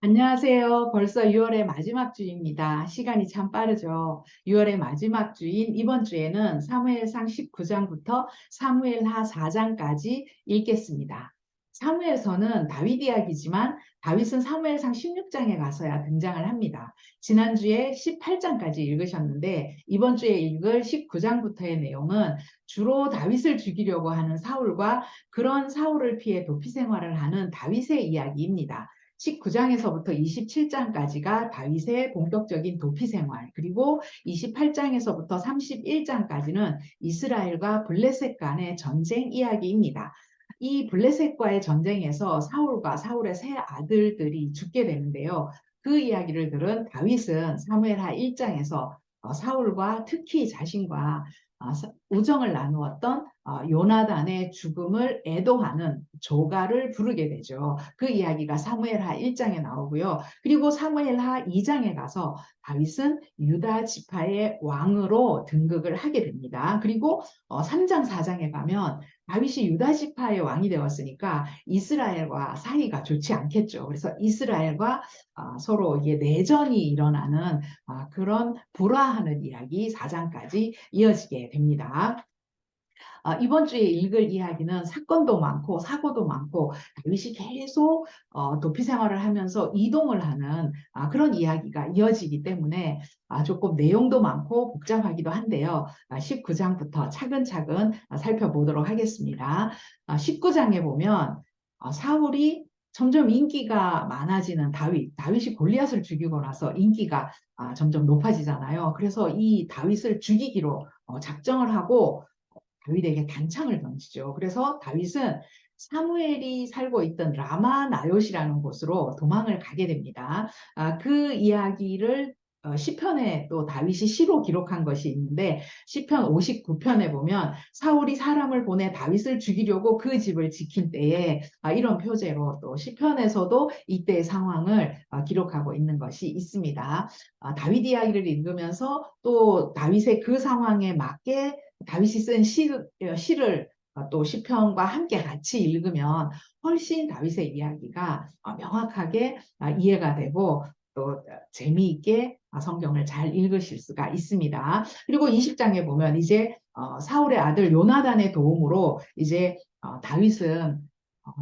안녕하세요. 벌써 6월의 마지막 주입니다. 시간이 참 빠르죠. 6월의 마지막 주인 이번 주에는 사무엘상 19장부터 사무엘하 4장까지 읽겠습니다. 사무엘서는 다윗 이야기지만 다윗은 사무엘상 16장에 가서야 등장을 합니다. 지난주에 18장까지 읽으셨는데 이번 주에 읽을 19장부터의 내용은 주로 다윗을 죽이려고 하는 사울과 그런 사울을 피해 도피 생활을 하는 다윗의 이야기입니다. 19장에서부터 27장까지가 다윗의 본격적인 도피 생활, 그리고 28장에서부터 31장까지는 이스라엘과 블레셋 간의 전쟁 이야기입니다. 이 블레셋과의 전쟁에서 사울과 사울의 세 아들들이 죽게 되는데요. 그 이야기를 들은 다윗은 사무엘하 1장에서 사울과 특히 자신과 우정을 나누었던 요나단의 죽음을 애도하는 조가를 부르게 되죠. 그 이야기가 사무엘하 1장에 나오고요. 그리고 사무엘하 2장에 가서 다윗은 유다 지파의 왕으로 등극을 하게 됩니다. 그리고 3장, 4장에 가면 다윗이 유다 지파의 왕이 되었으니까 이스라엘과 사이가 좋지 않겠죠. 그래서 이스라엘과 서로 이게 내전이 일어나는 그런 불화하는 이야기 4장까지 이어지게 됩니다. 이번 주에 읽을 이야기는 사건도 많고 사고도 많고 다윗이 계속 도피 생활을 하면서 이동을 하는 그런 이야기가 이어지기 때문에 조금 내용도 많고 복잡하기도 한데요. 19장부터 차근차근 살펴보도록 하겠습니다. 19장에 보면 사울이 점점 인기가 많아지는 다윗이 골리앗을 죽이고 나서 인기가 점점 높아지잖아요. 그래서 이 다윗을 죽이기로 작정을 하고 다윗에게 단창을 던지죠. 그래서 다윗은 사무엘이 살고 있던 라마 나요시라는 곳으로 도망을 가게 됩니다. 그 이야기를 시편에 또 다윗이 시로 기록한 것이 있는데 시편 59편에 보면 사울이 사람을 보내 다윗을 죽이려고 그 집을 지킨 때에 이런 표제로 또 시편에서도 이때의 상황을 기록하고 있는 것이 있습니다. 다윗 이야기를 읽으면서 또 다윗의 그 상황에 맞게 다윗이 쓴 시를 또 시편과 함께 같이 읽으면 훨씬 다윗의 이야기가 명확하게 이해가 되고 또 재미있게 성경을 잘 읽으실 수가 있습니다. 그리고 20장에 보면 이제 사울의 아들 요나단의 도움으로 이제 다윗은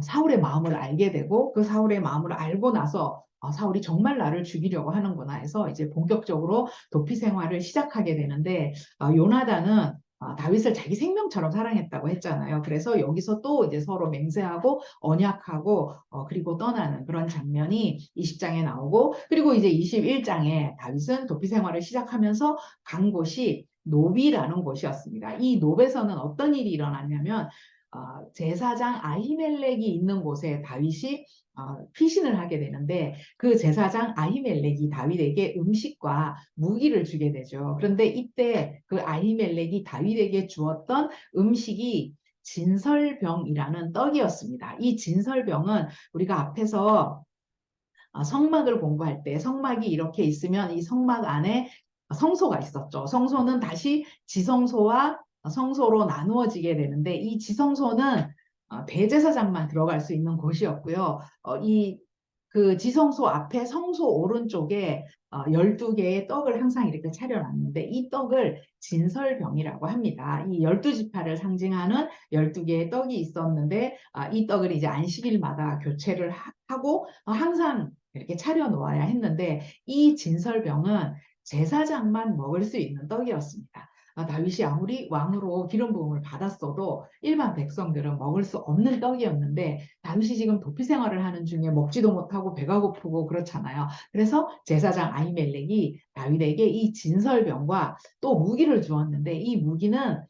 사울의 마음을 알게 되고 그 사울의 마음을 알고 나서 사울이 정말 나를 죽이려고 하는구나 해서 이제 본격적으로 도피 생활을 시작하게 되는데 요나단은 다윗을 자기 생명처럼 사랑했다고 했잖아요. 그래서 여기서 또 이제 서로 맹세하고 언약하고 그리고 떠나는 그런 장면이 20장에 나오고 그리고 이제 21장에 다윗은 도피 생활을 시작하면서 간 곳이 노비라는 곳이었습니다. 이 노베에서는 어떤 일이 일어났냐면 제사장 아히멜렉이 있는 곳에 다윗이 피신을 하게 되는데 그 제사장 아히멜렉이 다윗에게 음식과 무기를 주게 되죠. 그런데 이때 그 아히멜렉이 다윗에게 주었던 음식이 진설병이라는 떡이었습니다. 이 진설병은 우리가 앞에서 성막을 공부할 때 성막이 이렇게 있으면 이 성막 안에 성소가 있었죠. 성소는 다시 지성소와 성소로 나누어지게 되는데 이 지성소는 대제사장만 들어갈 수 있는 곳이었고요. 그 지성소 앞에 성소 오른쪽에 12개의 떡을 항상 이렇게 차려놨는데 이 떡을 진설병이라고 합니다. 이 12지파를 상징하는 12개의 떡이 있었는데 이 떡을 이제 안식일마다 교체를 하고 항상 이렇게 차려놓아야 했는데 이 진설병은 제사장만 먹을 수 있는 떡이었습니다. 다윗이 아무리 왕으로 기름 부음을 받았어도 일반 백성들은 먹을 수 없는 떡이었는데 다윗이 지금 도피 생활을 하는 중에 먹지도 못하고 배가 고프고 그렇잖아요. 그래서 제사장 아히멜렉이 다윗에게 이 진설병과 또 무기를 주었는데 이 무기는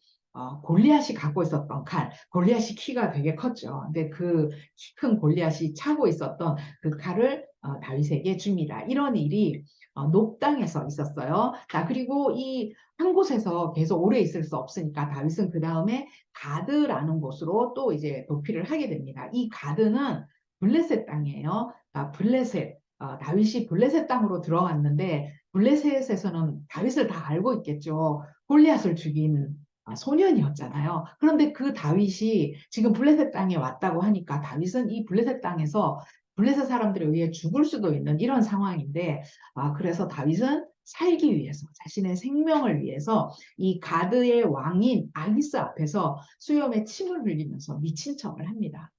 골리앗이 갖고 있었던 칼, 골리앗이 키가 되게 컸죠. 근데 그 키 큰 골리앗이 차고 있었던 그 칼을 다윗에게 줍니다. 이런 일이 녹당에서 있었어요. 자, 그리고 이 한 곳에서 계속 오래 있을 수 없으니까 다윗은 그 다음에 가드라는 곳으로 또 이제 도피를 하게 됩니다. 이 가드는 블레셋 땅이에요. 블레셋, 다윗이 블레셋 땅으로 들어갔는데 블레셋에서는 다윗을 다 알고 있겠죠. 골리앗을 죽인 소년이었잖아요. 그런데 그 다윗이 지금 블레셋 땅에 왔다고 하니까 다윗은 이 블레셋 땅에서 블레셋 사람들에 의해 죽을 수도 있는 이런 상황인데, 그래서 다윗은 살기 위해서, 자신의 생명을 위해서 이 가드의 왕인 아기스 앞에서 수염에 침을 흘리면서 미친 척을 합니다.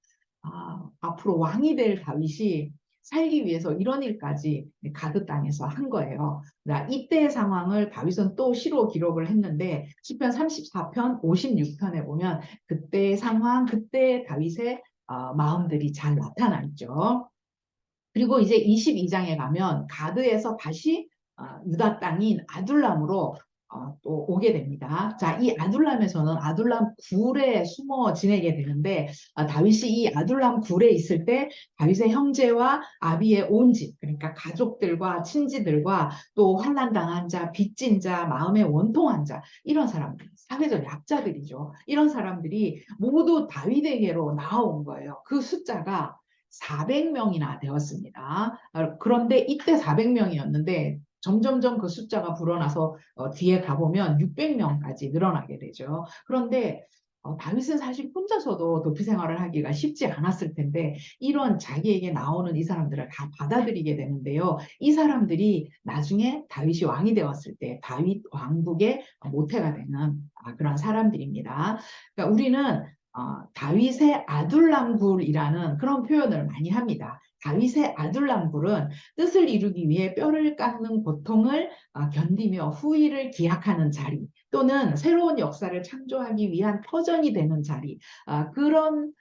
앞으로 왕이 될 다윗이 살기 위해서 이런 일까지 가드 땅에서 한 거예요. 이때의 상황을 다윗은 또 시로 기록을 했는데 시편 34편, 56편에 보면 그때의 상황, 그때의 다윗의 마음들이 잘 나타나 있죠. 그리고 이제 22장에 가면 가드에서 다시 유다 땅인 아둘람으로 또 오게 됩니다. 자, 이 아둘람에서는 아둘람 굴에 숨어 지내게 되는데 다윗이 이 아둘람 굴에 있을 때 다윗의 형제와 아비의 온 집, 그러니까 가족들과 친지들과 또 환난당한 자, 빚진 자, 마음에 원통한 자, 이런 사람들, 사회적 약자들이죠. 이런 사람들이 모두 다윗에게로 나아온 거예요. 그 숫자가 400명이나 되었습니다. 그런데 이때 400명이었는데 점점점 그 숫자가 불어나서 뒤에 가보면 600명까지 늘어나게 되죠. 그런데 다윗은 사실 혼자서도 도피 생활을 하기가 쉽지 않았을 텐데 이런 자기에게 나오는 이 사람들을 다 받아들이게 되는데요. 이 사람들이 나중에 다윗이 왕이 되었을 때 다윗 왕국의 모태가 되는 그런 사람들입니다. 그러니까 우리는 다윗의 아둘람굴이라는 그런 표현을 많이 합니다. 다윗의 아둘람굴은 뜻을 이루기 위해 뼈를 깎는 고통을 견디며 후일을 기약하는 자리 또는 새로운 역사를 창조하기 위한 터전이 되는 자리 그런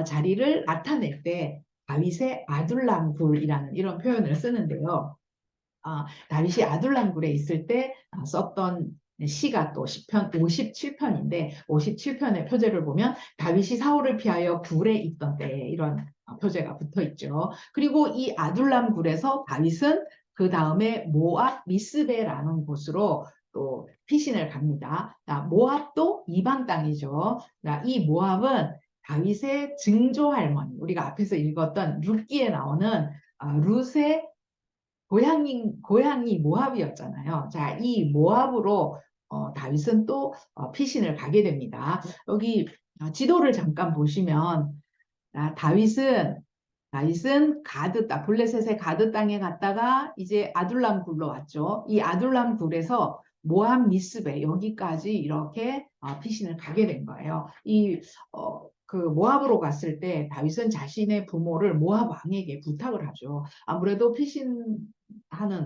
자리를 나타낼 때 다윗의 아둘람굴이라는 이런 표현을 쓰는데요. 다윗이 아둘람굴에 있을 때 썼던 시가 또 시편 57편인데 57편의 표제를 보면 다윗이 사울을 피하여 굴에 있던 때에 이런 표제가 붙어 있죠. 그리고 이 아둘람굴에서 다윗은 그 다음에 모압 미스베라는 곳으로 또 피신을 갑니다. 모압도 이방 땅이죠. 이 모압은 다윗의 증조 할머니, 우리가 앞에서 읽었던 룻기에 나오는 룻의 고향이 모압이었잖아요. 자, 이 모압으로 다윗은 또 피신을 가게 됩니다. 여기 지도를 잠깐 보시면 다윗은 가드 땅, 블레셋의 가드 땅에 갔다가 이제 아둘람 굴로 왔죠. 이 아둘람 굴에서 모압 미스베 여기까지 이렇게 피신을 가게 된 거예요. 그 모압으로 갔을 때 다윗은 자신의 부모를 모압 왕에게 부탁을 하죠. 아무래도 피신하는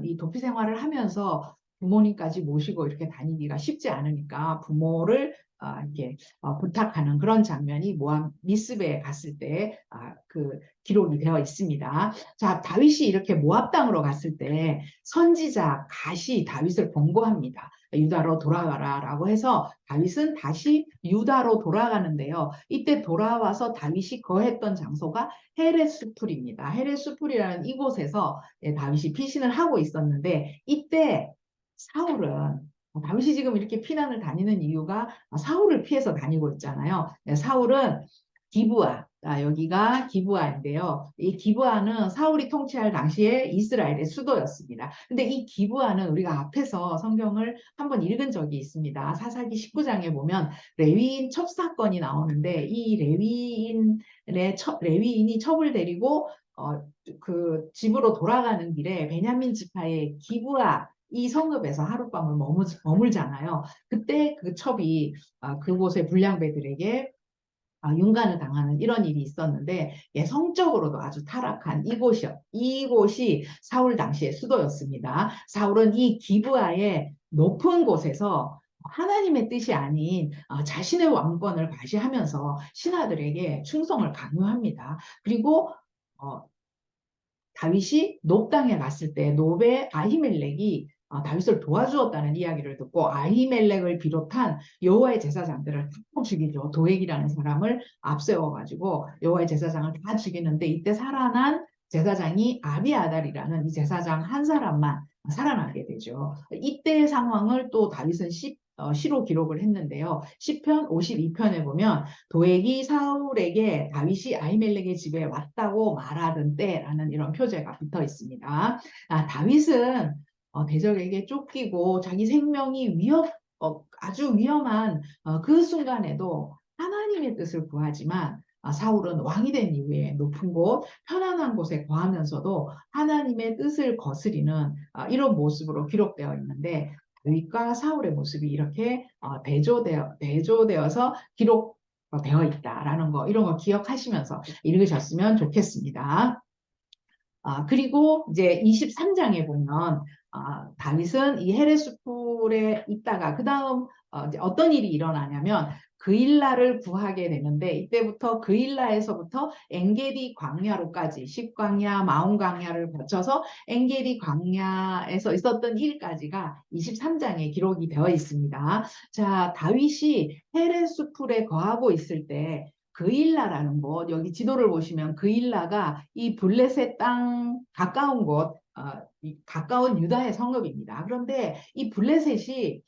이 도피 생활을 하면서 부모님까지 모시고 이렇게 다니기가 쉽지 않으니까 부모를 이렇게 부탁하는 그런 장면이 모압 미스베에 갔을 때 그 기록이 되어 있습니다. 자, 다윗이 이렇게 모압 땅으로 갔을 때 선지자 갓이 다윗을 권고합니다. 유다로 돌아가라라고 해서 다윗은 다시 유다로 돌아가는데요. 이때 돌아와서 다윗이 거했던 장소가 헤레스풀입니다. 헤레스풀이라는 이곳에서 다윗이 피신을 하고 있었는데 이때 사울은 다윗이 지금 이렇게 피난을 다니는 이유가 사울을 피해서 다니고 있잖아요. 사울은 기브아, 여기가 기브아인데요. 이 기브아는 사울이 통치할 당시에 이스라엘의 수도였습니다. 근데 이 기브아는 우리가 앞에서 성경을 한번 읽은 적이 있습니다. 사사기 19장에 보면 레위인 첩사건이 나오는데 이 레위인이 첩을 데리고 그 집으로 돌아가는 길에 베냐민 지파의 기브아 이 성읍에서 하룻밤을 머물잖아요. 그때 그 첩이 그곳의 불량배들에게 윤관을 당하는 이런 일이 있었는데 성적으로도 아주 타락한 이곳이 사울 당시의 수도였습니다. 사울은 이 기브아의 높은 곳에서 하나님의 뜻이 아닌 자신의 왕권을 과시하면서 신하들에게 충성을 강요합니다. 그리고 다윗이 높 땅에 갔을 때 높의 아히멜렉이 다윗을 도와주었다는 이야기를 듣고 아히멜렉을 비롯한 여호와의 제사장들을 다 죽이죠. 도액이라는 사람을 앞세워가지고 여호와의 제사장을 다 죽이는데 이때 살아난 제사장이 아비아달이라는 이 제사장 한 사람만 살아나게 되죠. 이때의 상황을 또 다윗은 시로 기록을 했는데요. 시편 52편에 보면 도액이 사울에게 다윗이 아히멜렉의 집에 왔다고 말하던 때라는 이런 표제가 붙어 있습니다. 다윗은 대적에게 쫓기고 자기 생명이 아주 위험한 그 순간에도 하나님의 뜻을 구하지만 사울은 왕이 된 이후에 높은 곳, 편안한 곳에 거하면서도 하나님의 뜻을 거스리는 이런 모습으로 기록되어 있는데 다윗과 사울의 모습이 이렇게 대조되어서 기록되어 있다라는 거 이런 거 기억하시면서 읽으셨으면 좋겠습니다. 그리고 이제 23장에 보면 다윗은 이 헤레스풀에 있다가 그 다음 이제 어떤 일이 일어나냐면 그일라를 구하게 되는데 이때부터 그일라에서부터 엔게디 광야로까지 십광야, 마온 광야를 거쳐서 엔게디 광야에서 있었던 일까지가 23장에 기록이 되어 있습니다. 자, 다윗이 헤레스풀에 거하고 있을 때 그일라라는 곳, 여기 지도를 보시면 그일라가 이 블레셋 땅 가까운 곳, 가까운 유다의 성읍입니다. 그런데 이 블레셋이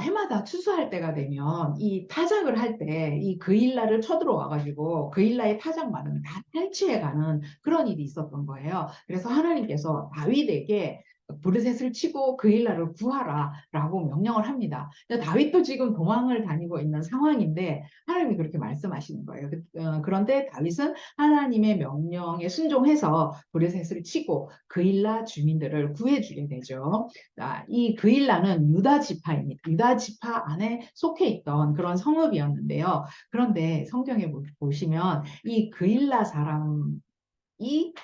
해마다 추수할 때가 되면 이 타작을 할 때 이 그일라를 쳐들어와가지고 그일라의 타작마당을 다 탈취해가는 그런 일이 있었던 거예요. 그래서 하나님께서 다윗에게 브르셋을 치고 그일라를 구하라라고 명령을 합니다. 다윗도 지금 도망을 다니고 있는 상황인데 하나님이 그렇게 말씀하시는 거예요. 그런데 다윗은 하나님의 명령에 순종해서 브르셋을 치고 그일라 주민들을 구해주게 되죠. 이 그일라는 유다 지파입니다. 유다 지파 안에 속해 있던 그런 성읍이었는데요. 그런데 성경에 보시면 이 그일라 사람이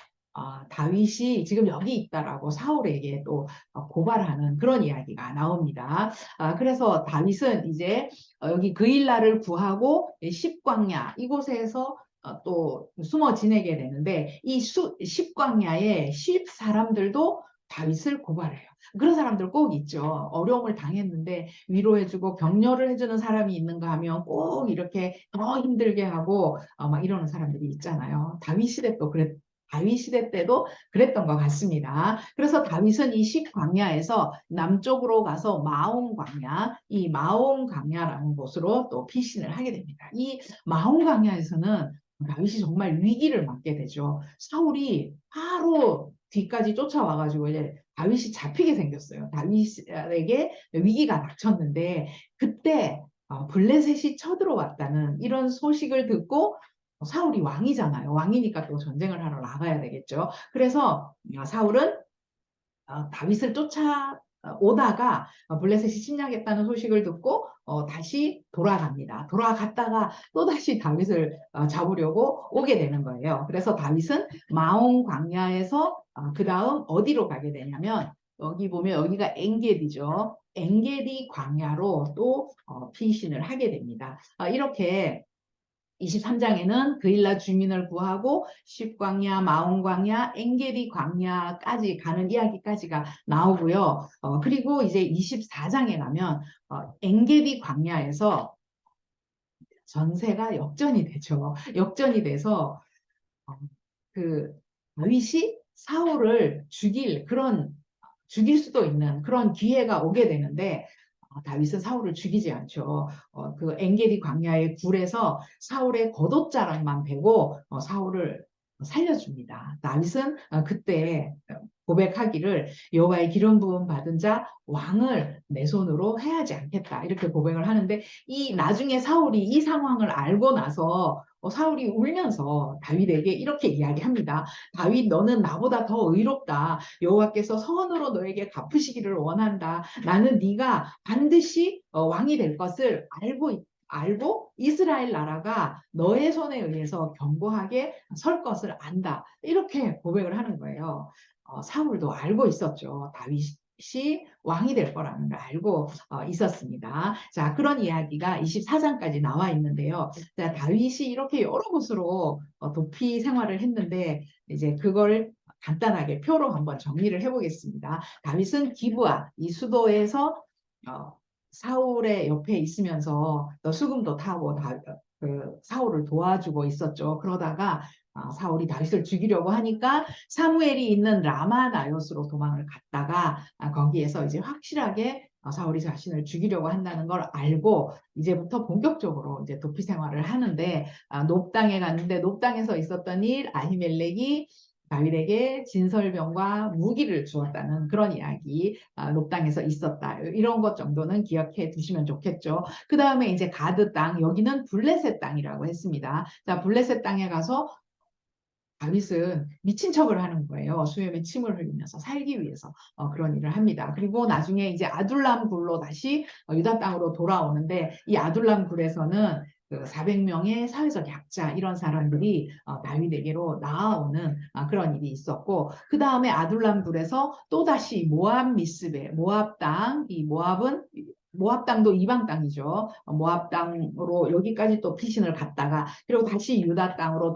다윗이 지금 여기 있다라고 사울에게 또 고발하는 그런 이야기가 나옵니다. 그래서 다윗은 이제 여기 그일라를 구하고 십광야 이곳에서 또 숨어 지내게 되는데 이 십광야의 십 사람들도 다윗을 고발해요. 그런 사람들 꼭 있죠. 어려움을 당했는데 위로해주고 격려를 해주는 사람이 있는가 하면 꼭 이렇게 더 힘들게 하고 막 이러는 사람들이 있잖아요. 다윗 시대 때도 그랬던 것 같습니다. 그래서 다윗은 이 십광야에서 남쪽으로 가서 마온 광야, 이 마온 광야라는 곳으로 또 피신을 하게 됩니다. 이 마온 광야에서는 다윗이 정말 위기를 맞게 되죠. 사울이 바로 뒤까지 쫓아와가지고 이제 다윗이 잡히게 생겼어요. 다윗에게 위기가 닥쳤는데 그때 블레셋이 쳐들어왔다는 이런 소식을 듣고 사울이 왕이잖아요. 왕이니까 또 전쟁을 하러 나가야 되겠죠. 그래서 사울은 다윗을 쫓아오다가 블레셋이 침략했다는 소식을 듣고 다시 돌아갑니다. 돌아갔다가 또다시 다윗을 잡으려고 오게 되는 거예요. 그래서 다윗은 마온 광야에서 그 다음 어디로 가게 되냐면 여기 보면 여기가 엔게디죠. 엔게디 광야로 또 피신을 하게 됩니다. 이렇게 23장에는 그일라 주민을 구하고 십광야, 마온광야, 엔게디 광야까지 가는 이야기까지가 나오고요. 그리고 이제 24장에 가면 엔게디 광야에서 전세가 역전이 되죠. 역전이 돼서 어, 그 다윗이 사울을 죽일 수도 있는 그런 기회가 오게 되는데 다윗은 사울을 죽이지 않죠. 그 엔게디 광야의 굴에서 사울의 겉옷자락만 베고 사울을 살려줍니다. 다윗은 그때 고백하기를 여호와의 기름 부음 받은 자 왕을 내 손으로 해하지 않겠다 이렇게 고백을 하는데 이 나중에 사울이 이 상황을 알고 나서 사울이 울면서 다윗에게 이렇게 이야기합니다. 다윗 너는 나보다 더 의롭다. 여호와께서 선으로 너에게 갚으시기를 원한다. 나는 네가 반드시 왕이 될 것을 알고 이스라엘 나라가 너의 손에 의해서 견고하게 설 것을 안다. 이렇게 고백을 하는 거예요. 사울도 알고 있었죠. 다윗이 왕이 될 거라는 걸 알고 있었습니다. 자, 그런 이야기가 24장까지 나와 있는데요. 자, 다윗이 이렇게 여러 곳으로 도피 생활을 했는데 이제 그걸 간단하게 표로 한번 정리를 해보겠습니다. 다윗은 기브아 이 수도에서 사울의 옆에 있으면서 수금도 타고 그 사울을 도와주고 있었죠. 그러다가 사울이 다윗을 죽이려고 하니까 사무엘이 있는 라마 나요스로 도망을 갔다가 거기에서 이제 확실하게 사울이 자신을 죽이려고 한다는 걸 알고 이제부터 본격적으로 이제 도피 생활을 하는데 높당에 갔는데 높당에서 있었던 일 아히멜렉이 다윗에게 진설병과 무기를 주었다는 그런 이야기 롭 땅에서 있었다. 이런 것 정도는 기억해 두시면 좋겠죠. 그 다음에 이제 가드 땅, 여기는 블레셋 땅이라고 했습니다. 자, 블레셋 땅에 가서 다윗은 미친 척을 하는 거예요. 수염에 침을 흘리면서 살기 위해서 그런 일을 합니다. 그리고 나중에 이제 아둘람 굴로 다시 유다 땅으로 돌아오는데 이 아둘람 굴에서는 그 400명의 사회적 약자 이런 사람들이 다윗에게로 나아오는 그런 일이 있었고 그 다음에 아둘람 굴에서 또다시 모압 미스베 모압 땅, 이 모압 땅도 이방 땅이죠. 모압 땅으로 여기까지 또 피신을 갔다가 그리고 다시 유다 땅으로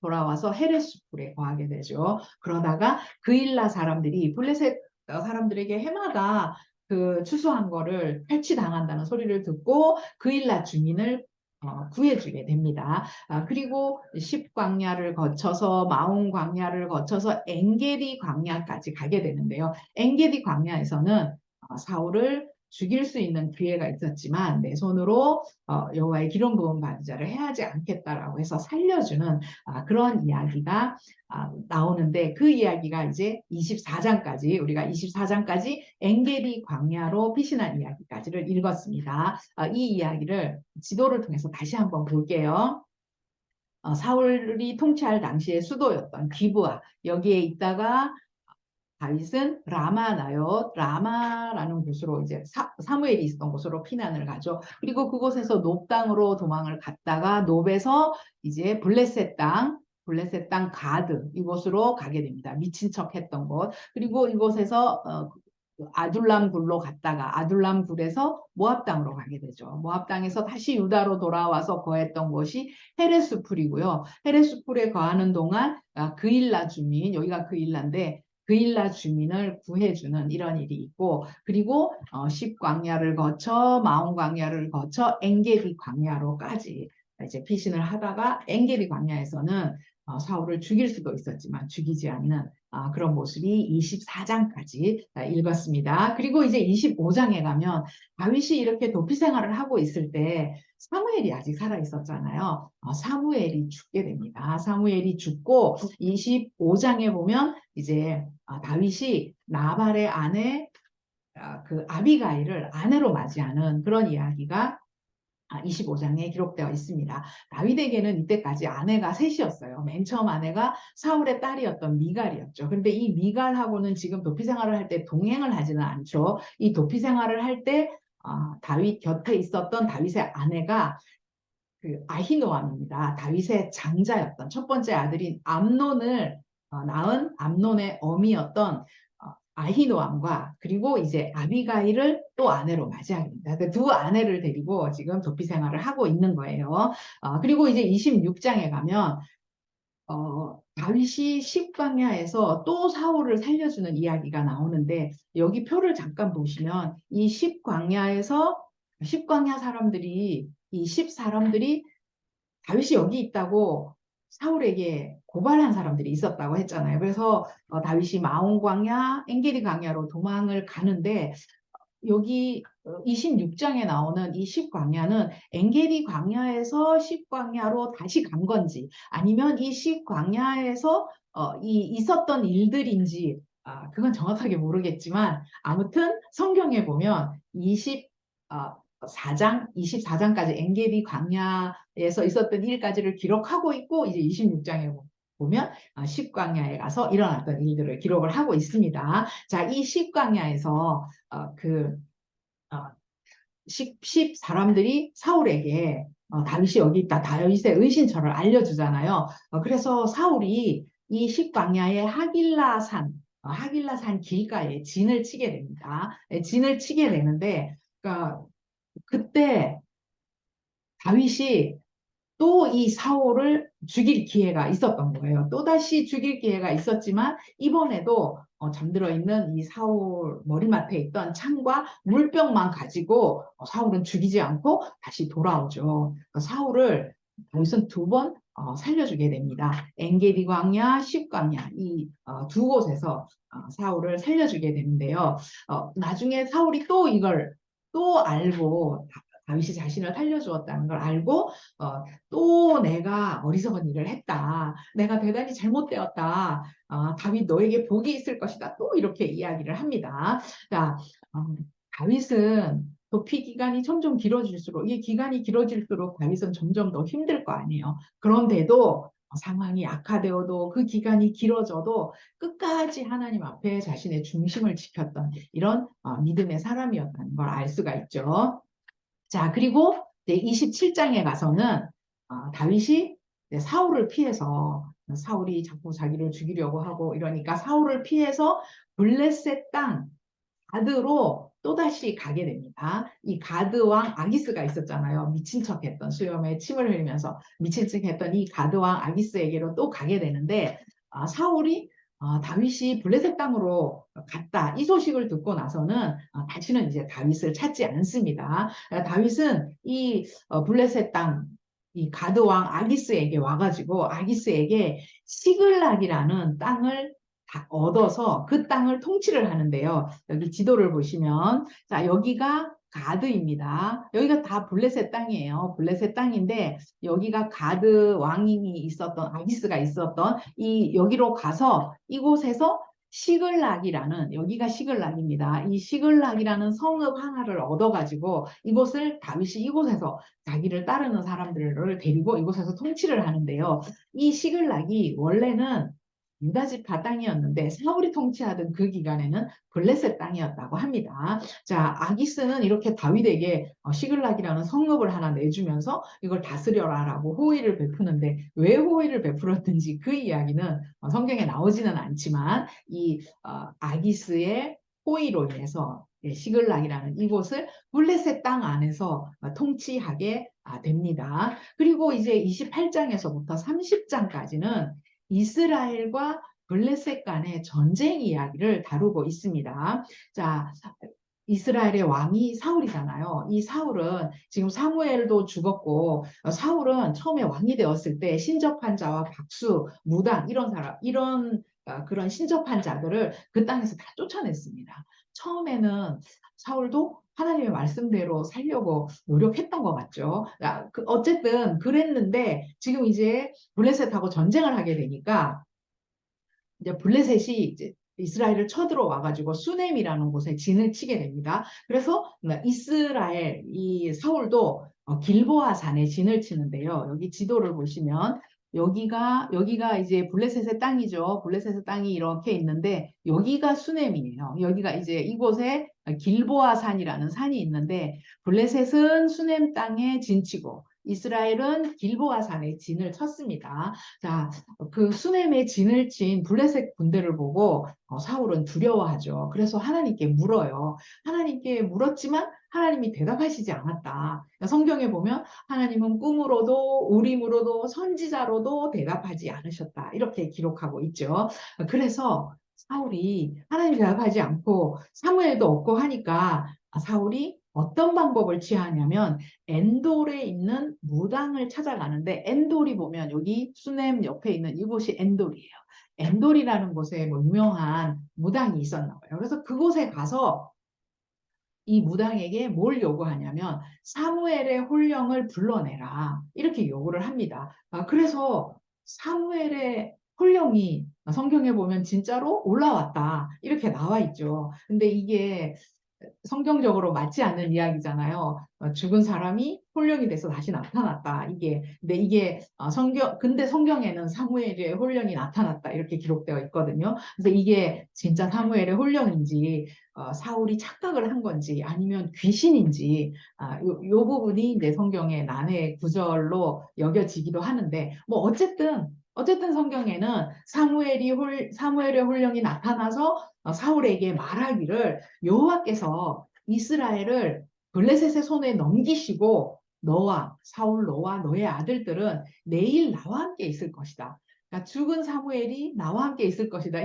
돌아와서 헤레스풀에 거하게 되죠. 그러다가 그일라 사람들이 블레셋 사람들에게 해마다 그 추수한 거를 탈취당한다는 소리를 듣고 그일라 주민을 구해주게 됩니다. 그리고 십광야를 거쳐서 마온 광야를 거쳐서 엔게디 광야까지 가게 되는데요. 엔게디 광야에서는 사울을 죽일 수 있는 기회가 있었지만 내 손으로 여호와의 기름 부음 받은 자를 해하지 않겠다라고 해서 살려주는 그런 이야기가 나오는데 그 이야기가 이제 24장까지 우리가 24장까지 엔게디 광야로 피신한 이야기까지를 읽었습니다. 이 이야기를 지도를 통해서 다시 한번 볼게요. 사울이 통치할 당시의 수도였던 기브아 여기에 있다가 다윗은 라마나요. 라마라는 곳으로 이제 사무엘이 있었던 곳으로 피난을 가죠. 그리고 그곳에서 높 땅으로 도망을 갔다가 높에서 이제 블레셋 땅 가드 이곳으로 가게 됩니다. 미친 척 했던 곳. 그리고 이곳에서 아둘람 굴로 갔다가 아둘람 굴에서 모압 땅으로 가게 되죠. 모압 땅에서 다시 유다로 돌아와서 거했던 곳이 헤레스풀이고요. 헤레스풀에 거하는 동안 그일라 주민, 여기가 그일라인데 그일라 주민을 구해주는 이런 일이 있고 그리고 십광야를 거쳐 마온 광야를 거쳐 엔게디 광야로까지 이제 피신을 하다가 엔게디 광야에서는 사울을 죽일 수도 있었지만 죽이지 않는 그런 모습이 24장까지 읽었습니다. 그리고 이제 25장에 가면 다윗이 이렇게 도피 생활을 하고 있을 때 사무엘이 아직 살아 있었잖아요. 사무엘이 죽게 됩니다. 사무엘이 죽고 25장에 보면 이제 다윗이 나발의 아내 그 아비가일을 아내로 맞이하는 그런 이야기가 25장에 기록되어 있습니다. 다윗에게는 이때까지 아내가 셋이었어요. 맨 처음 아내가 사울의 딸이었던 미갈이었죠. 그런데 이 미갈하고는 지금 도피 생활을 할 때 동행을 하지는 않죠. 이 도피 생활을 할 때 다윗 곁에 있었던 다윗의 아내가 그 아히노암입니다. 다윗의 장자였던 첫 번째 아들인 암논을 낳은 암논의 어미였던 아히노암과 그리고 이제 아비가일을 또 아내로 맞이하게 됩니다. 두 아내를 데리고 지금 도피 생활을 하고 있는 거예요. 그리고 이제 26장에 가면 다윗이 십광야에서 또 사울을 살려주는 이야기가 나오는데 여기 표를 잠깐 보시면 이 십광야 사람들이 이 10사람들이 다윗이 여기 있다고 사울에게 고발한 사람들이 있었다고 했잖아요. 그래서 다윗이 마온 광야, 엔게디 광야로 도망을 가는데 여기 26장에 나오는 이 십광야는 엔게디 광야에서 십광야로 다시 간 건지 아니면 이 십광야에서 있었던 일들인지 그건 정확하게 모르겠지만 아무튼 성경에 보면 24장까지 엔게디 광야에서 있었던 일까지를 기록하고 있고 이제 26장에 보면 십광야에 가서 일어났던 일들을 기록을 하고 있습니다. 자, 이 십광야에서 십 사람들이 사울에게 다윗이 여기 있다. 다윗의 은신처를 알려주잖아요. 그래서 사울이 이 십광야의 하길라산 길가에 진을 치게 됩니다. 진을 치게 되는데, 그러니까 그때 다윗이 또 이 사울을 죽일 기회가 있었던 거예요. 또다시 죽일 기회가 있었지만 이번에도 잠들어 있는 이 사울 머리맡에 있던 창과 물병만 가지고 사울은 죽이지 않고 다시 돌아오죠. 사울을 다윗은 두 번 살려주게 됩니다. 엔게디 광야, 십광야 이 두 곳에서 사울을 살려주게 되는데요. 나중에 사울이 또 이걸 또 알고 다윗이 자신을 살려주었다는 걸 알고 또 내가 어리석은 일을 했다. 내가 대단히 잘못되었다. 다윗 너에게 복이 있을 것이다. 또 이렇게 이야기를 합니다. 자, 다윗은 도피 기간이 점점 길어질수록 이 기간이 길어질수록 다윗은 점점 더 힘들 거 아니에요. 그런데도 상황이 악화되어도 그 기간이 길어져도 끝까지 하나님 앞에 자신의 중심을 지켰던 이런 믿음의 사람이었다는 걸 알 수가 있죠. 자, 그리고 이제 27장에 가서는 다윗이 사울을 피해서 사울이 자꾸 자기를 죽이려고 하고 이러니까 사울을 피해서 블레셋 땅 가드로 또다시 가게 됩니다. 이 가드 왕 아기스가 있었잖아요. 미친 척 했던 수염에 침을 흘리면서 미친 척 했던 이 가드 왕 아기스에게로 또 가게 되는데 사울이 다윗이 블레셋 땅으로 갔다. 이 소식을 듣고 나서는 다시는 이제 다윗을 찾지 않습니다. 다윗은 이 블레셋 땅, 이 가드 왕 아기스에게 와가지고 아기스에게 시글락이라는 땅을 다 얻어서 그 땅을 통치를 하는데요. 여기 지도를 보시면 자 여기가 가드입니다. 여기가 다 블레셋 땅이에요. 블레셋 땅인데 여기가 가드 왕이 있었던 아기스가 있었던 이 여기로 가서 이곳에서 시글락이라는 여기가 시글락입니다. 이 시글락이라는 성읍 하나를 얻어가지고 이곳을 다윗이 이곳에서 자기를 따르는 사람들을 데리고 이곳에서 통치를 하는데요. 이 시글락이 원래는 유다 지파 땅이었는데 사울이 통치하던 그 기간에는 블레셋 땅이었다고 합니다. 자, 아기스는 이렇게 다윗에게 시글락이라는 성읍을 하나 내주면서 이걸 다스려라라고 호의를 베푸는데 왜 호의를 베풀었는지 그 이야기는 성경에 나오지는 않지만 이 아기스의 호의로 인해서 시글락이라는 이곳을 블레셋 땅 안에서 통치하게 됩니다. 그리고 이제 28장에서부터 30장까지는 이스라엘과 블레셋 간의 전쟁 이야기를 다루고 있습니다. 자, 이스라엘의 왕이 사울이잖아요. 이 사울은 지금 사무엘도 죽었고 사울은 처음에 왕이 되었을 때 신접한 자와 박수, 무당 이런 사람 이런 그런 신접한 자들을 그 땅에서 다 쫓아냈습니다. 처음에는 사울도 하나님의 말씀대로 살려고 노력했던 것 같죠. 어쨌든 그랬는데 지금 이제 블레셋하고 전쟁을 하게 되니까 이제 블레셋이 이제 이스라엘을 쳐들어와 가지고 수넴이라는 곳에 진을 치게 됩니다. 그래서 이스라엘 이 사울도 길보아 산에 진을 치는데요. 여기 지도를 보시면 여기가 이제 블레셋의 땅이죠. 블레셋의 땅이 이렇게 있는데 여기가 수넴이에요. 여기가 이제 이곳에 길보아 산이라는 산이 있는데 블레셋은 수넴 땅에 진치고 이스라엘은 길보아 산에 진을 쳤습니다. 자, 그 수넴에 진을 친 블레셋 군대를 보고 사울은 두려워하죠. 그래서 하나님께 물어요. 하나님께 물었지만 하나님이 대답하시지 않았다. 성경에 보면 하나님은 꿈으로도 우림으로도 선지자로도 대답하지 않으셨다. 이렇게 기록하고 있죠. 그래서 사울이 하나님 대답하지 않고 사무엘도 없고 하니까 사울이 어떤 방법을 취하냐면 엔돌에 있는 무당을 찾아가는데 엔돌이 보면 여기 수넴 옆에 있는 이곳이 엔돌이에요. 엔돌이라는 곳에 뭐 유명한 무당이 있었나 봐요. 그래서 그곳에 가서 이 무당에게 뭘 요구하냐면 사무엘의 혼령을 불러내라 이렇게 요구를 합니다. 그래서 사무엘의 혼령이 성경에 보면 진짜로 올라왔다 이렇게 나와 있죠. 근데 이게 성경적으로 맞지 않는 이야기잖아요. 죽은 사람이 혼령이 돼서 다시 나타났다. 근데 이게 근데 성경에는 사무엘의 혼령이 나타났다. 이렇게 기록되어 있거든요. 그래서 이게 진짜 사무엘의 혼령인지, 사울이 착각을 한 건지, 아니면 귀신인지, 요 부분이 이제 성경의 난해 구절로 여겨지기도 하는데, 뭐, 어쨌든 성경에는 사무엘의 혼령이 나타나서 사울에게 말하기를 여호와께서 이스라엘을 블레셋의 손에 넘기시고 너와 너의 아들들은 내일 나와 함께 있을 것이다. 그러니까 죽은 사무엘이 나와 함께 있을 것이다.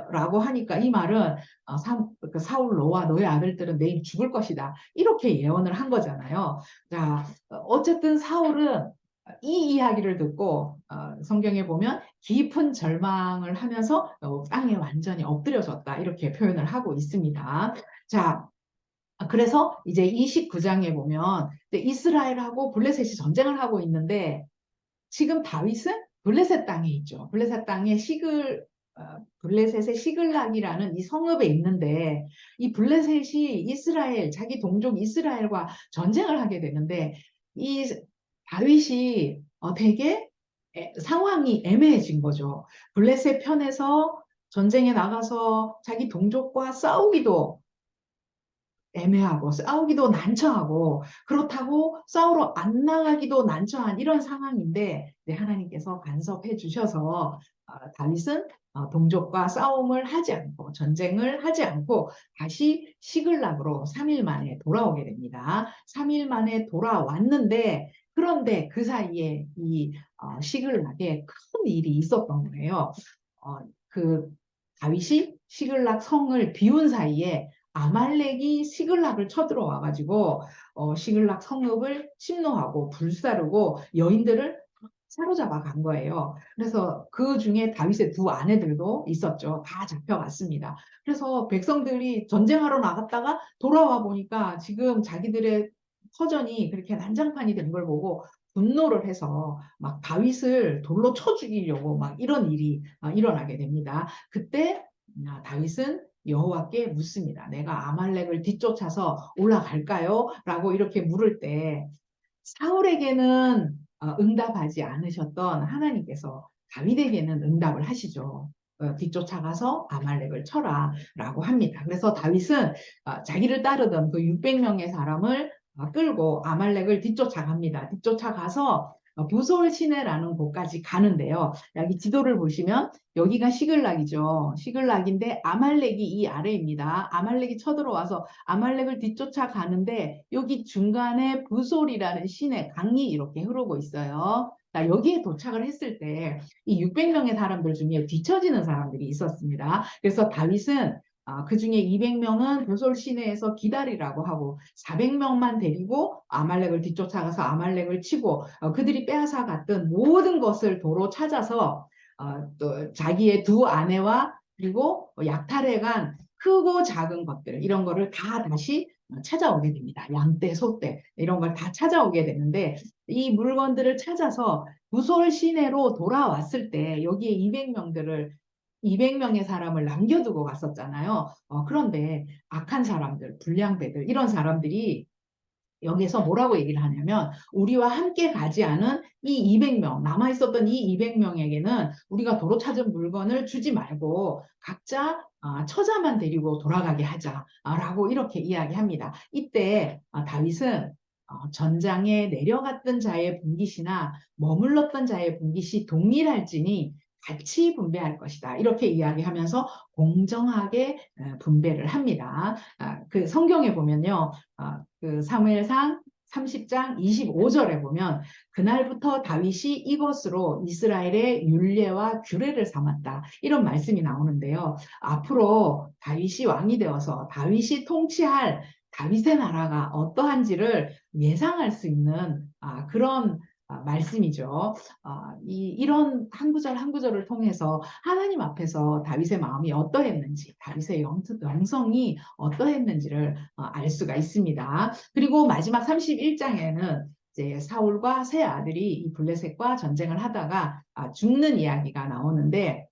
라고 하니까 이 말은 사울 너와 너의 아들들은 내일 죽을 것이다. 이렇게 예언을 한 거잖아요. 자, 어쨌든 사울은 이 이야기를 듣고 성경에 보면 깊은 절망을 하면서 땅에 완전히 엎드려졌다 이렇게 표현을 하고 있습니다. 자, 그래서 이제 29장에 보면 이스라엘하고 블레셋이 전쟁을 하고 있는데 지금 다윗은 블레셋 땅에 있죠. 블레셋 땅에 블레셋의 시글락이라는 이 성읍에 있는데 이 블레셋이 자기 동족 이스라엘과 전쟁을 하게 되는데 이 다윗이 되게 상황이 애매해진 거죠. 블레셋 편에서 전쟁에 나가서 자기 동족과 싸우기도 애매하고 싸우기도 난처하고 그렇다고 싸우러 안 나가기도 난처한 이런 상황인데 하나님께서 간섭해 주셔서 다윗은 동족과 싸움을 하지 않고 전쟁을 하지 않고 다시 시글락으로 3일 만에 돌아오게 됩니다. 3일 만에 돌아왔는데 그런데 그 사이에 이 시글락에 큰 일이 있었던 거예요. 그 다윗이 시글락 성을 비운 사이에 아말렉이 시글락을 쳐들어와 가지고 시글락 성읍을 침노하고 불사르고 여인들을 사로잡아 간 거예요. 그래서 그 중에 다윗의 두 아내들도 있었죠. 다 잡혀갔습니다. 그래서 백성들이 전쟁하러 나갔다가 돌아와 보니까 지금 자기들의 터전이 그렇게 난장판이 된 걸 보고 분노를 해서 막 다윗을 돌로 쳐 죽이려고 막 이런 일이 일어나게 됩니다. 그때 다윗은 여호와께 묻습니다. 내가 아말렉을 뒤쫓아서 올라갈까요? 라고 이렇게 물을 때 사울에게는 응답하지 않으셨던 하나님께서 다윗에게는 응답을 하시죠. 뒤쫓아가서 아말렉을 쳐라 라고 합니다. 그래서 다윗은 자기를 따르던 그 600명의 사람을 끌고 아말렉을 뒤쫓아갑니다. 뒤쫓아가서 부솔 시내라는 곳까지 가는데요. 여기 지도를 보시면 여기가 시글락이죠. 시글락인데 아말렉이 이 아래입니다. 아말렉이 쳐들어와서 아말렉을 뒤쫓아 가는데 여기 중간에 부솔이라는 시내 강이 이렇게 흐르고 있어요. 여기에 도착을 했을 때 이 600명의 사람들 중에 뒤처지는 사람들이 있었습니다. 그래서 다윗은 그 중에 200명은 부솔 시내에서 기다리라고 하고 400명만 데리고 아말렉을 뒤쫓아가서 아말렉을 치고 그들이 빼앗아 갔던 모든 것을 도로 찾아서 또 자기의 두 아내와 그리고 약탈해간 크고 작은 것들 이런 거를 다 다시 찾아오게 됩니다. 양떼, 소떼 이런 걸 다 찾아오게 되는데 이 물건들을 찾아서 부솔 시내로 돌아왔을 때 여기에 200명의 사람을 남겨두고 갔었잖아요. 그런데 악한 사람들, 불량배들 이런 사람들이 여기서 뭐라고 얘기를 하냐면 우리와 함께 가지 않은 이 200명 남아있었던 이 200명에게는 우리가 도로 찾은 물건을 주지 말고 각자 처자만 데리고 돌아가게 하자라고 이렇게 이야기합니다. 이때 다윗은 전장에 내려갔던 자의 분깃이나 머물렀던 자의 분깃이 동일할지니 같이 분배할 것이다. 이렇게 이야기하면서 공정하게 분배를 합니다. 그 성경에 보면요. 그 사무엘상 30장 25절에 보면 그날부터 다윗이 이것으로 이스라엘의 율례와 규례를 삼았다. 이런 말씀이 나오는데요. 앞으로 다윗이 왕이 되어서 다윗이 통치할 다윗의 나라가 어떠한지를 예상할 수 있는 그런 말씀이죠. 이런 한 구절 한 구절을 통해서 하나님 앞에서 다윗의 마음이 어떠했는지, 다윗의 영성이 어떠했는지를 알 수가 있습니다. 그리고 마지막 31장에는 이제 사울과 세 아들이 이 블레셋과 전쟁을 하다가 죽는 이야기가 나오는데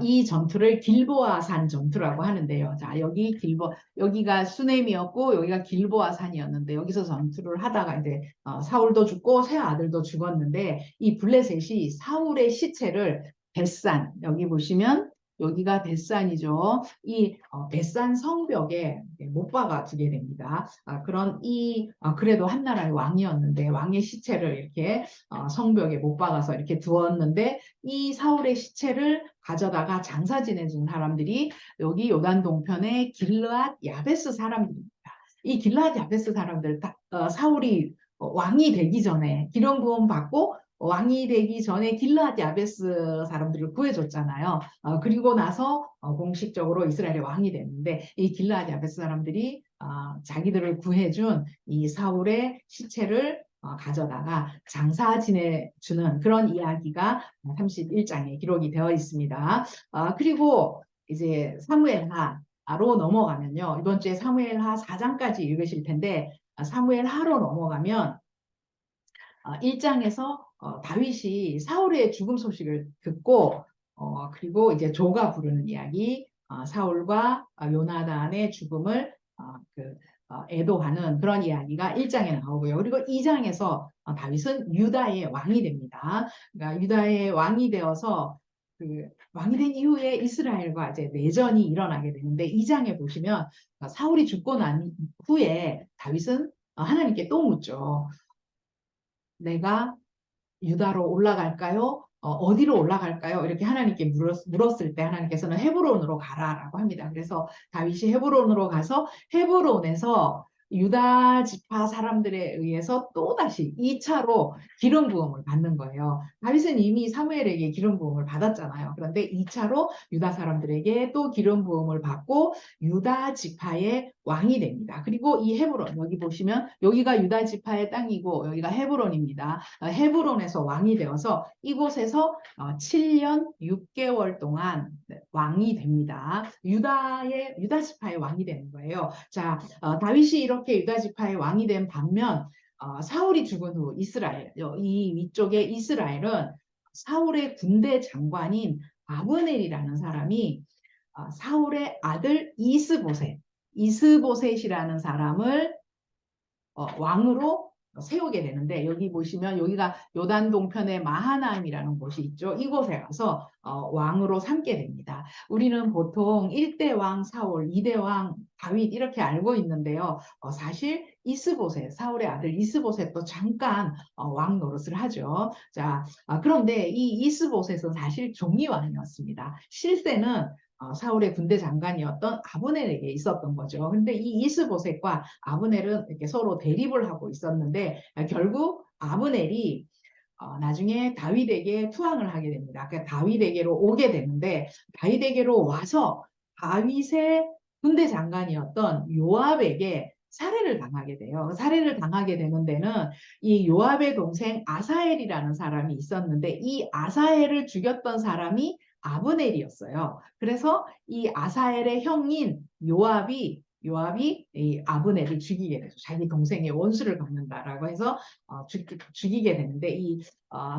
이 전투를 길보아 산 전투라고 하는데요. 자, 여기가 수넴이었고 여기가 길보아 산이었는데 여기서 전투를 하다가 이제 사울도 죽고 세 아들도 죽었는데 이 블레셋이 사울의 시체를 벳산 여기 보시면 여기가 벳산이죠. 이 벳산 성벽에 못 박아 두게 됩니다. 그래도 한 나라의 왕이었는데 왕의 시체를 이렇게 성벽에 못 박아서 이렇게 두었는데 이 사울의 시체를 가져다가 장사 지내준 사람들이 여기 요단 동편의 길르앗 야베스 사람들입니다. 이 길르앗 야베스 사람들 사울이 왕이 되기 전에 기름 부음 받고 왕이 되기 전에 길르앗 야베스 사람들을 구해줬잖아요. 그리고 나서 공식적으로 이스라엘의 왕이 됐는데 이 길르앗 야베스 사람들이 자기들을 구해준 이 사울의 시체를 가져다가 장사 지내주는 그런 이야기가 31장에 기록이 되어 있습니다. 그리고 이제 사무엘하 넘어가면요. 이번 주에 사무엘하 4장까지 읽으실 텐데 사무엘하로 넘어가면 1장에서 다윗이 사울의 죽음 소식을 듣고 그리고 이제 조가 부르는 이야기 사울과 요나단의 죽음을 애도하는 그런 이야기가 1장에 나오고요. 그리고 2장에서 다윗은 유다의 왕이 됩니다. 그러니까 유다의 왕이 되어서 왕이 된 이후에 이스라엘과 이제 내전이 일어나게 되는데 2장에 보시면 사울이 죽고 난 후에 다윗은 하나님께 또 묻죠. 내가 유다로 올라갈까요? 어디로 올라갈까요? 이렇게 하나님께 물었을 때 하나님께서는 헤브론으로 가라라고 합니다. 그래서 다윗이 헤브론으로 가서 헤브론에서 유다 지파 사람들에 의해서 또다시 2차로 기름 부음을 받는 거예요. 다윗은 이미 사무엘에게 기름 부음을 받았잖아요. 그런데 2차로 유다 사람들에게 또 기름 부음을 받고 유다 지파의 왕이 됩니다. 그리고 이 헤브론, 여기 보시면 여기가 유다 지파의 땅이고 여기가 헤브론입니다. 헤브론에서 왕이 되어서 이곳에서 7년 6개월 동안 왕이 됩니다. 유다 지파의 왕이 되는 거예요. 자, 다윗이 이렇게 유다 지파의 왕이 된 반면 사울이 죽은 후 이스라엘, 이 위쪽에 이스라엘은 사울의 군대 장관인 아브넬이라는 사람이 사울의 아들 이스보셋이라는 사람을 왕으로 세우게 되는데 여기 보시면 여기가 요단 동편의 마하나임이라는 곳이 있죠. 이곳에 가서 왕으로 삼게 됩니다. 우리는 보통 1대 왕 사울, 2대 왕 다윗 이렇게 알고 있는데요. 사실 사울의 아들 이스보셋도 잠깐 왕 노릇을 하죠. 자, 그런데 이 이스보셋은 사실 종이왕이었습니다. 실세는 사울의 군대 장관이었던 아브넬에게 있었던 거죠. 근데 이 이스보셋과 아브넬은 이렇게 서로 대립을 하고 있었는데 결국 아브넬이 나중에 다윗에게 투항을 하게 됩니다. 그러니까 다윗에게로 오게 되는데 다윗에게로 와서 다윗의 군대 장관이었던 요압에게 살해를 당하게 돼요. 살해를 당하게 되는 데는 이 요압의 동생 아사엘이라는 사람이 있었는데 이 아사엘을 죽였던 사람이 아브넬이었어요. 그래서 이 아사엘의 형인 요압이 이 아브넬을 죽이게 되죠. 자기 동생의 원수를 갚는다라고 해서 죽이게 되는데 이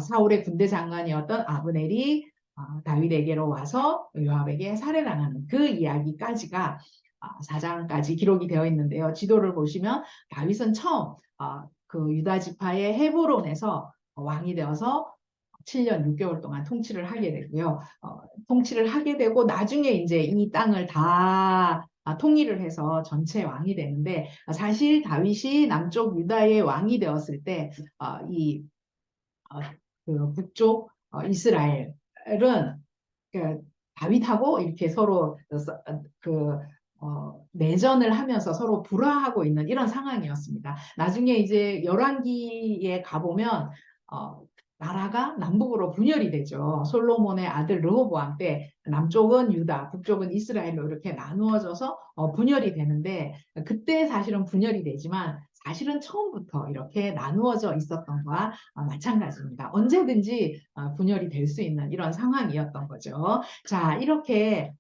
사울의 군대 장관이었던 아브넬이 다윗에게로 와서 요압에게 살해당하는 그 이야기까지가 4장까지 기록이 되어 있는데요. 지도를 보시면 다윗은 처음 그 유다 지파의 헤브론에서 왕이 되어서 7년 6개월 동안 통치를 하게 되고요. 통치를 하게 되고 나중에 이제 이 땅을 다 통일을 해서 전체 왕이 되는데 사실 다윗이 남쪽 유다의 왕이 되었을 때 이 그 북쪽 이스라엘은 그 다윗하고 이렇게 서로 내전을 하면서 서로 불화하고 있는 이런 상황이었습니다. 나중에 이제 열왕기에 가보면 나라가 남북으로 분열이 되죠. 솔로몬의 아들 르호보암 때 남쪽은 유다, 북쪽은 이스라엘로 이렇게 나누어져서 분열이 되는데 그때 사실은 분열이 되지만 사실은 처음부터 이렇게 나누어져 있었던 거와 마찬가지입니다. 언제든지 분열이 될 수 있는 이런 상황이었던 거죠. 자, 이렇게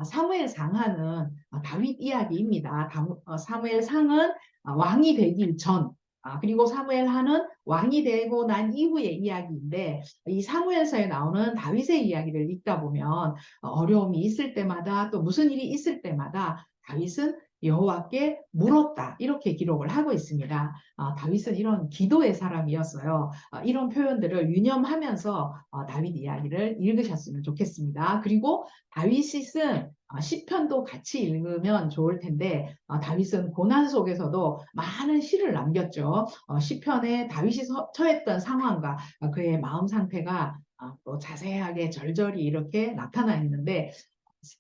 사무엘 상하는 다윗 이야기입니다. 사무엘 상은 왕이 되기 전 그리고 사무엘 하는 왕이 되고 난 이후의 이야기인데 이 사무엘서에 나오는 다윗의 이야기를 읽다 보면 어려움이 있을 때마다 또 무슨 일이 있을 때마다 다윗은 여호와께 물었다 이렇게 기록을 하고 있습니다. 다윗은 이런 기도의 사람이었어요. 이런 표현들을 유념하면서 다윗 이야기를 읽으셨으면 좋겠습니다. 그리고 다윗이 쓴 시편도 같이 읽으면 좋을 텐데 다윗은 고난 속에서도 많은 시를 남겼죠. 시편에 다윗이 처했던 상황과 그의 마음 상태가 또 자세하게 절절히 이렇게 나타나 있는데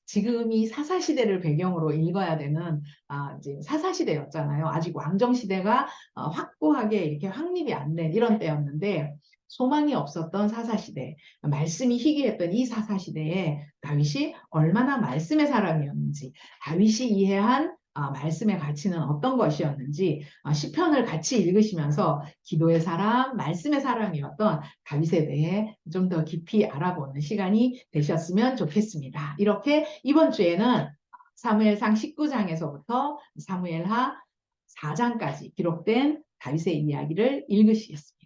지금이 사사시대를 배경으로 읽어야 되는 이제 사사시대였잖아요. 아직 왕정시대가 확고하게 이렇게 확립이 안 된 이런 때였는데 소망이 없었던 사사시대, 말씀이 희귀했던 이 사사시대에 다윗이 얼마나 말씀의 사람이었는지, 다윗이 이해한 말씀의 가치는 어떤 것이었는지 시편을 같이 읽으시면서 기도의 사람, 말씀의 사람이었던 다윗에 대해 좀 더 깊이 알아보는 시간이 되셨으면 좋겠습니다. 이렇게 이번 주에는 사무엘상 19장에서부터 사무엘하 4장까지 기록된 다윗의 이야기를 읽으시겠습니다.